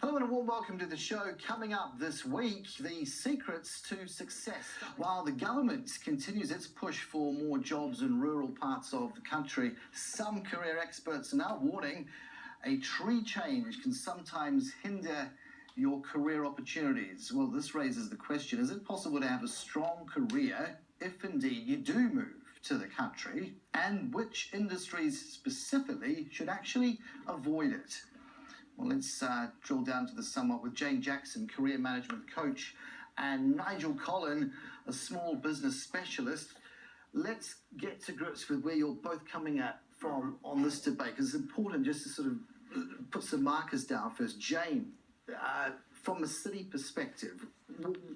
Hello and a warm welcome to the show. Coming up this week, the secrets to success. While the government continues its push for more jobs in rural parts of the country, some career experts are now warning a tree change can sometimes hinder your career opportunities. Well, this raises the question, is it possible to have a strong career if indeed you do move to the country, and which industries specifically should actually avoid it? Well, let's drill down to the somewhat with Jane Jackson, career management coach, and Nigel Collin, a small business specialist. Let's get to grips with where you're both coming at from on this debate, because it's important just to sort of put some markers down first. Jane, from a city perspective,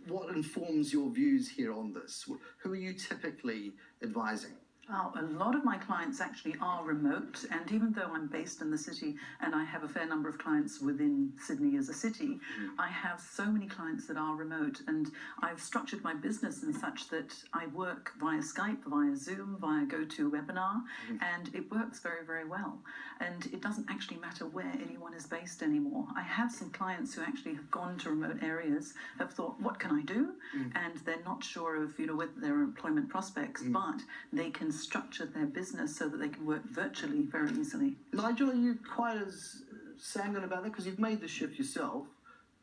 what informs your views here on this? Who are you typically advising? A lot of my clients actually are remote, and even though I'm based in the city and I have a fair number of clients within Sydney as a city, I have so many clients that are remote, and I've structured my business in such that I work via Skype, via Zoom, via GoToWebinar, and it works very, very well. And it doesn't actually matter where anyone is based anymore. I have some clients who actually have gone to remote areas, have thought, what can I do? And they're not sure of, whether their employment prospects, but they can structure their business so that they can work virtually very easily. Nigel, are you quite as sanguine about that? Because you've made the shift yourself.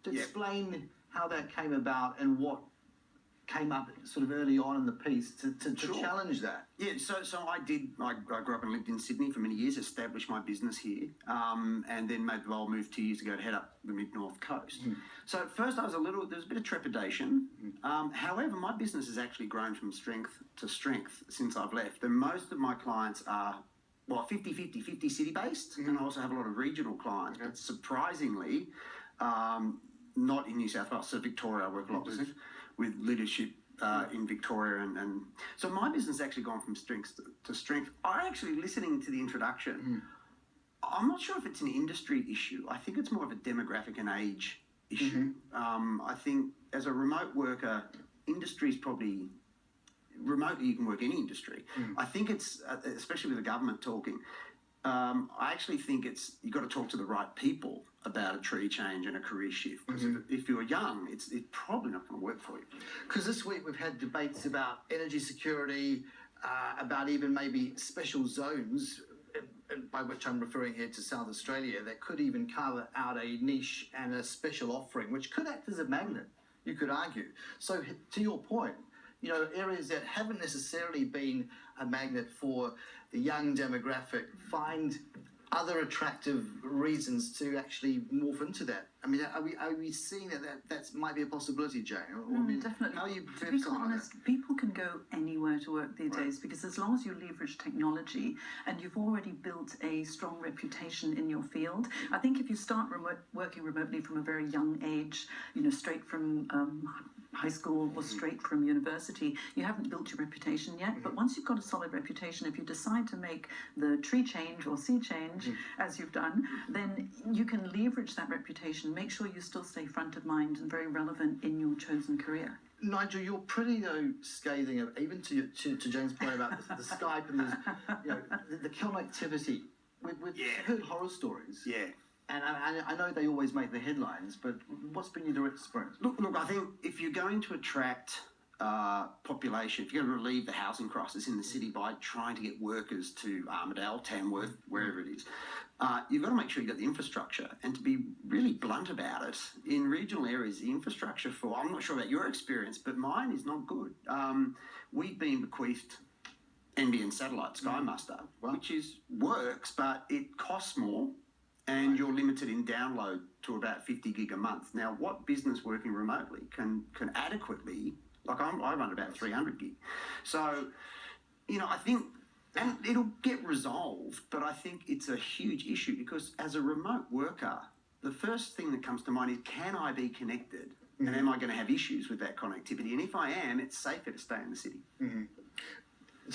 To explain how that came about and what came up sort of early on in the piece to challenge that. Yeah, so I grew up and lived in Sydney for many years, established my business here, and then made the bold move 2 years ago to head up the mid-north coast. So at first there was a bit of trepidation. However, my business has actually grown from strength to strength since I've left. And most of my clients are, 50 city-based, and I also have a lot of regional clients. But surprisingly, not in New South Wales. So Victoria, I work a lot with leadership in Victoria, and so my business has actually gone from strength to strength. I actually, listening to the introduction, I'm not sure if it's an industry issue. I think it's more of a demographic and age issue. I think as a remote worker, industry is probably, remotely you can work any industry. I think it's, especially with the government talking, I actually think you've got to talk to the right people about a tree change and a career shift. Because if you're young, it's probably not going to work for you. Because this week we've had debates about energy security, about even maybe special zones, by which I'm referring here to South Australia, that could even carve out a niche and a special offering, which could act as a magnet, you could argue. So to your point, areas that haven't necessarily been a magnet for the young demographic find other attractive reasons to actually morph into that. I mean, are we seeing that might be a possibility, Jane? Definitely. How are you to be quite honest, people can go anywhere to work these days, because as long as you leverage technology and you've already built a strong reputation in your field, I think if you start working remotely from a very young age, straight from high school or straight from university, you haven't built your reputation yet. But once you've got a solid reputation, if you decide to make the tree change or sea change, as you've done, then you can leverage that reputation, make sure you still stay front of mind and very relevant in your chosen career. Nigel, you're pretty scathing, even to Jane's point about the Skype and the connectivity. We've heard horror stories. Yeah. And I know they always make the headlines, but what's been your direct experience? Look, I think if you're going to attract population, if you're going to relieve the housing crisis in the city by trying to get workers to Armidale, Tamworth, wherever it is, you've got to make sure you've got the infrastructure. And to be really blunt about it, in regional areas, the infrastructure I'm not sure about your experience, but mine is not good. We've been bequeathed NBN satellite Sky Muster, which works, but it costs more. And you're limited in download to about 50 gig a month. Now, what business working remotely can adequately, I run about 300 gig. So, I think, and it'll get resolved, but I think it's a huge issue, because as a remote worker, the first thing that comes to mind is, can I be connected? And am I going to have issues with that connectivity? And if I am, it's safer to stay in the city.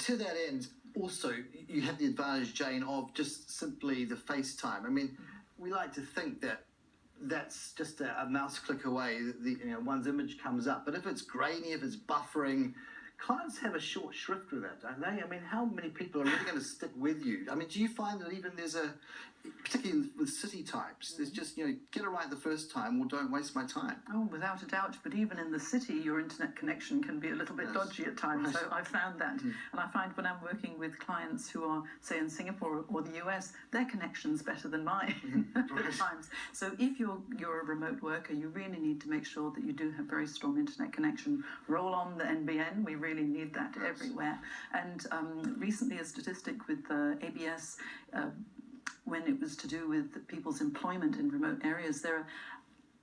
To that end, also, you have the advantage, Jane, of just simply the FaceTime. I mean, we like to think that that's just a mouse click away. One's image comes up. But if it's grainy, if it's buffering, clients have a short shrift with that, don't they? I mean, how many people are really going to stick with you? I mean, do you find that even there's particularly with city types, there's just, get it right the first time or don't waste my time? Oh, without a doubt. But even in the city, your internet connection can be a little bit dodgy at times. So I've found that. And I find when I'm working with clients who are, say, in Singapore or the US, their connection's better than mine at times. So if you're a remote worker, you really need to make sure that you do have very strong internet connection. Roll on the NBN. We really need that everywhere. And recently, a statistic with ABS, when it was to do with people's employment in remote areas, there are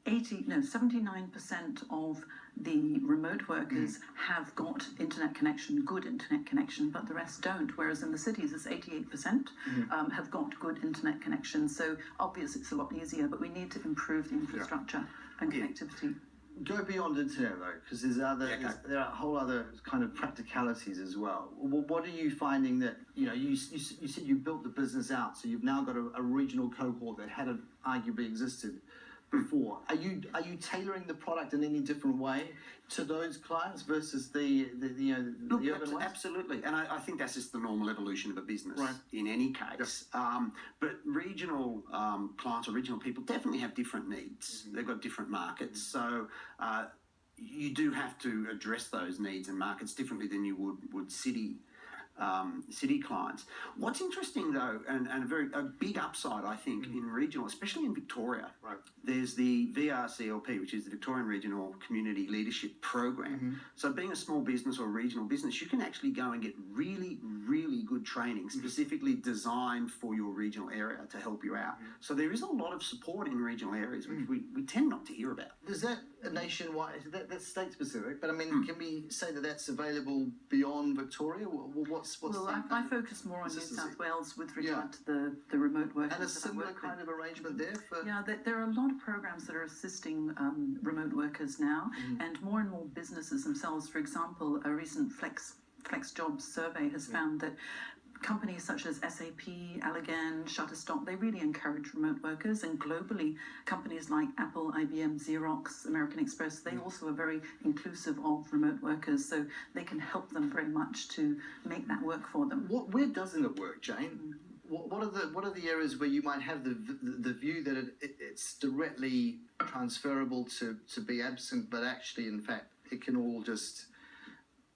79% of the remote workers have got internet connection, good internet connection, but the rest don't. Whereas in the cities, it's 88% have got good internet connection. So obviously, it's a lot easier, but we need to improve the infrastructure and connectivity. Go beyond internet though, because there are whole other kind of practicalities as well. What are you finding that you said you built the business out, so you've now got a regional cohort that hadn't arguably existed before. Are you tailoring the product in any different way to those clients versus the urban ones? Absolutely, and I think that's just the normal evolution of a business in any case. But regional clients or regional people definitely have different needs. They've got different markets, so you do have to address those needs and markets differently than you would city clients. What's interesting though, and a big upside I think in regional, especially in Victoria, there's the VRCLP, which is the Victorian Regional Community Leadership Program. So being a small business or regional business, you can actually go and get really, really good training specifically designed for your regional area to help you out. So there is a lot of support in regional areas, which we tend not to hear about. Is that nationwide? That's state specific, but I mean, can we say that that's available beyond Victoria? I focus more on New South Wales with regard to the remote workers. And a similar kind of arrangement there for... Yeah, there are a lot of programs that are assisting remote workers now, and more businesses themselves. For example, a recent Flex Jobs survey has found that companies such as SAP, Allergan, Shutterstock, they really encourage remote workers, and globally, companies like Apple, IBM, Xerox, American Express, they also are very inclusive of remote workers, so they can help them very much to make that work for them. Where doesn't it work, Jane? What are the areas where you might have the view that it's directly transferable to be absent, but actually, in fact, it can all just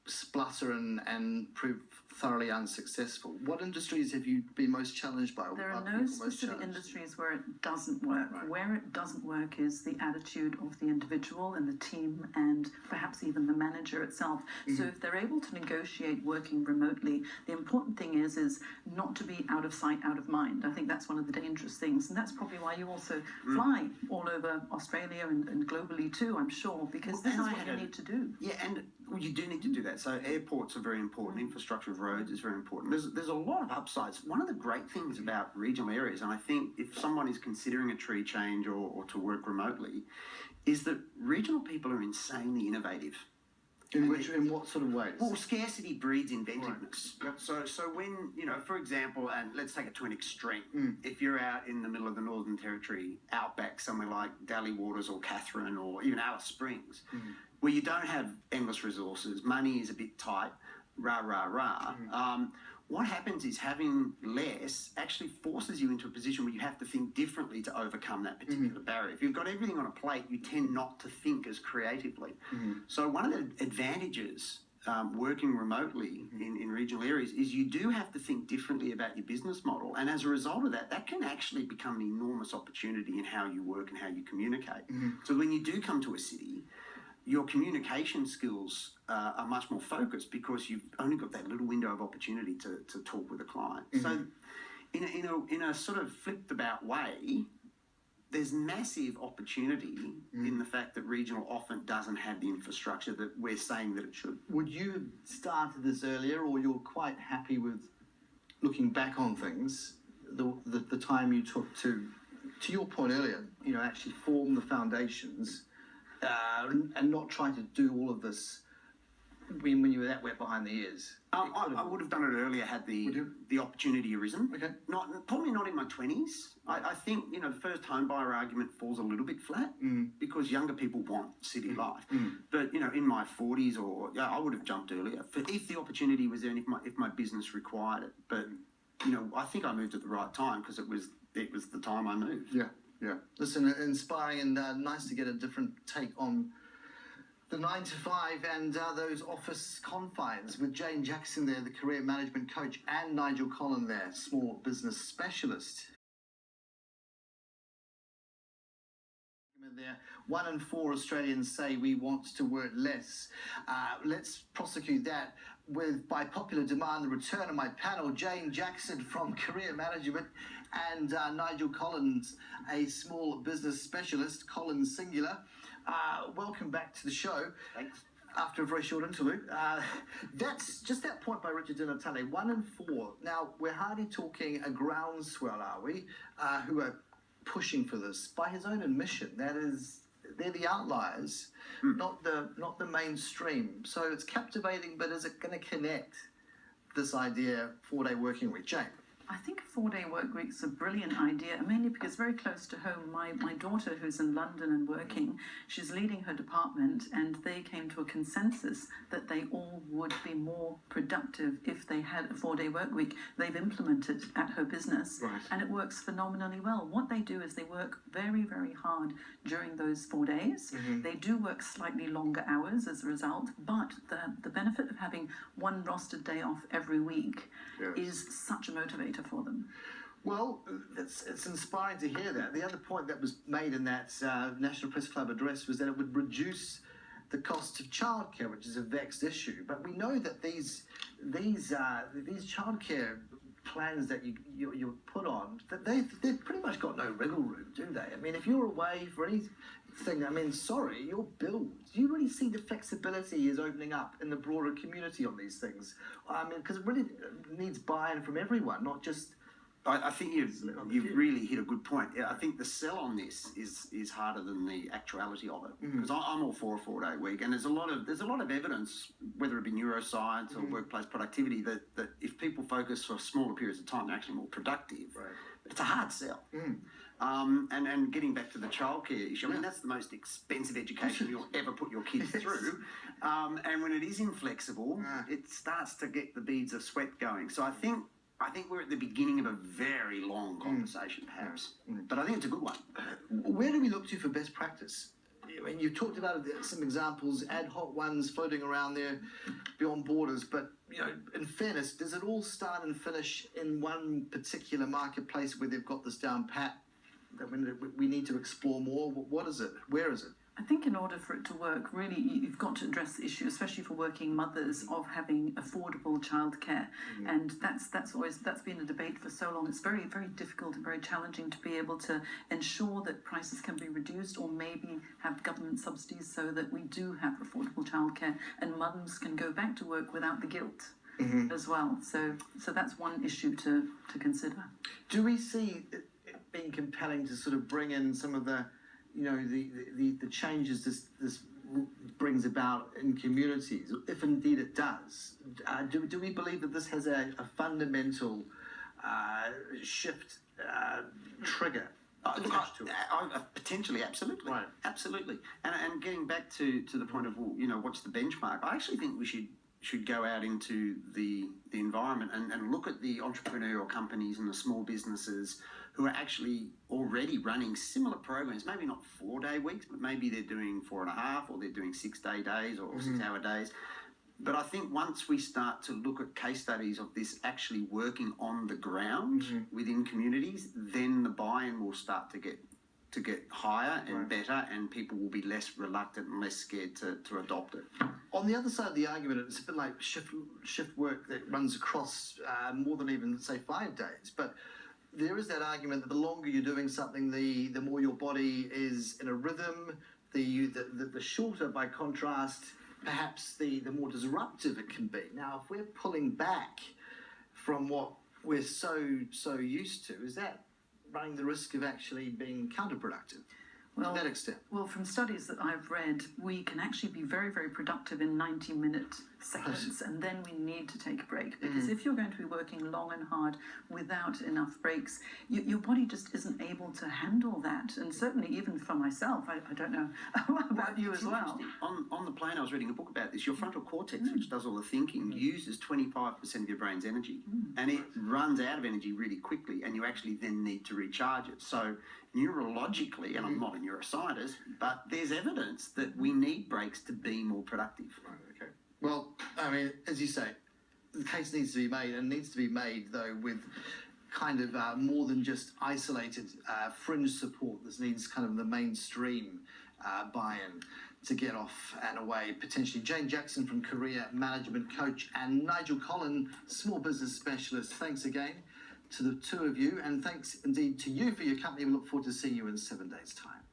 splutter and prove thoroughly unsuccessful? What industries have you been most challenged by? There are no specific industries where it doesn't work. Where it doesn't work is the attitude of the individual and the team and perhaps even the manager itself. So if they're able to negotiate working remotely, the important thing is not to be out of sight, out of mind. I think that's one of the dangerous things, and that's probably why you also fly all over Australia and globally too, I'm sure, because this is what you need to do. Yeah, and you do need to do that. So airports are very important. Infrastructure of roads is very important. There's a lot of upsides. One of the great things about regional areas, and I think if someone is considering a tree change or to work remotely, is that regional people are insanely innovative. In what sort of ways? Well, scarcity breeds inventiveness. So when, for example, and let's take it to an extreme, if you're out in the middle of the Northern Territory, outback, somewhere like Daly Waters or Katherine or even Alice Springs, where you don't have endless resources, money is a bit tight, what happens is having less actually forces you into a position where you have to think differently to overcome that particular barrier. If you've got everything on a plate, you tend not to think as creatively. So one of the advantages working remotely in regional areas is you do have to think differently about your business model, and as a result of that can actually become an enormous opportunity in how you work and how you communicate. So when you do come to a city, your communication skills are much more focused because you've only got that little window of opportunity to talk with a client. So in a sort of flipped about way, there's massive opportunity in the fact that regional often doesn't have the infrastructure that we're saying that it should. Would you have started this earlier, or you're quite happy with looking back on things, the time you took to your point earlier, actually form the foundations and not try to do all of this when you were that wet behind the ears? I would have done it earlier had the opportunity arisen. Okay. Probably not in my 20s. I think, the first home buyer argument falls a little bit flat because younger people want city life. But, in my 40s I would have jumped earlier if the opportunity was there and if my business required it. But, I think I moved at the right time because it was the time I moved. Yeah. Listen, inspiring and nice to get a different take on the 9 to 5 and those office confines with Jane Jackson there, the career management coach, and Nigel Collin there, small business specialist. There, 1 in 4 Australians say we want to work less. Let's prosecute that by popular demand, the return of my panel, Jane Jackson from Career Management and Nigel Collins, a small business specialist, Collins singular. Welcome back to the show. Thanks. After a very short interlude. That's just that point by Richard Di Natale, 1 in 4. Now, we're hardly talking a groundswell, are we, who are pushing for this by his own admission. They're the outliers, not the mainstream. So it's captivating, but is it going to connect this idea 4-day working week? Jane? I think a 4-day work week is a brilliant idea, mainly because very close to home, my daughter, who's in London and working, she's leading her department, and they came to a consensus that they all would be more productive if they had a 4-day work week. They've implemented at her business, right, and it works phenomenally well. What they do is they work very, very hard during those 4 days. They do work slightly longer hours as a result, but the benefit of having one rostered day off every week is such a motivator for them. Well, it's inspiring to hear that. The other point that was made in that National Press Club address was that it would reduce the cost of childcare, which is a vexed issue. But we know that these childcare plans that you put on, that they've pretty much got no wriggle room, do they? I mean, if you're away for anything, sorry, your bills. Do you really see the flexibility is opening up in the broader community on these things? Because it really needs buy-in from everyone, not just. I think you've really hit a good point. I think the sell on this is harder than the actuality of it, because I'm all for a 4-day week, and there's a lot of evidence, whether it be neuroscience or workplace productivity, that if people focus for smaller periods of time, they're actually more productive. Right. But it's a hard sell. And getting back to the childcare issue, that's the most expensive education you'll ever put your kids through. And when it is inflexible, it starts to get the beads of sweat going. So I think we're at the beginning of a very long conversation, perhaps. But I think it's a good one. Where do we look to for best practice? I mean, you talked about some examples, ad hoc ones floating around there beyond borders, but, in fairness, does it all start and finish in one particular marketplace where they've got this down pat, that we need to explore more? What is it? Where is it? I think in order for it to work, really, you've got to address the issue, especially for working mothers, of having affordable childcare. And that's been a debate for so long. It's very, very difficult and very challenging to be able to ensure that prices can be reduced, or maybe have government subsidies so that we do have affordable childcare and mums can go back to work without the guilt. As well. So that's one issue to consider. Do we see it being compelling to sort of bring in some of the the changes this brings about in communities, if indeed it does? Do we believe that this has a fundamental shift trigger? Potentially, absolutely. Right. Absolutely. And getting back to the point of, what's the benchmark? I actually think we should go out into the environment and look at the entrepreneurial companies and the small businesses who are actually already running similar programs, maybe not 4-day weeks, but maybe they're doing 4.5, or they're doing 6-day days or 6-hour days. But I think once we start to look at case studies of this actually working on the ground within communities, then the buy-in will start to get higher and better, and people will be less reluctant and less scared to adopt it. On the other side of the argument, it's a bit like shift work that runs across more than even, say, 5 days. But there is that argument that the longer you're doing something, the more your body is in a rhythm. The shorter, by contrast, perhaps the more disruptive it can be. Now, if we're pulling back from what we're so used to, is that running the risk of actually being counterproductive? to that extent? Well, from studies that I've read, we can actually be very, very productive in 90-minute segments, and then we need to take a break, because if you're going to be working long and hard without enough breaks, your body just isn't able to handle that. And certainly even for myself, I don't know about you as well. On the plane, I was reading a book about this. Your frontal cortex, which does all the thinking, uses 25% of your brain's energy, and it runs out of energy really quickly, and you actually then need to recharge it. So neurologically, and I'm not a neuroscientist, but there's evidence that we need breaks to be more productive. Right, okay. Well, I mean, as you say, the case needs to be made, and needs to be made, though, with kind of more than just isolated fringe support. This needs kind of the mainstream buy-in to get off and away, potentially. Jane Jackson from Career Management Coach, and Nigel Collin, Small Business Specialist. Thanks again to the two of you, and thanks indeed to you for your company. We look forward to seeing you in 7 days' time.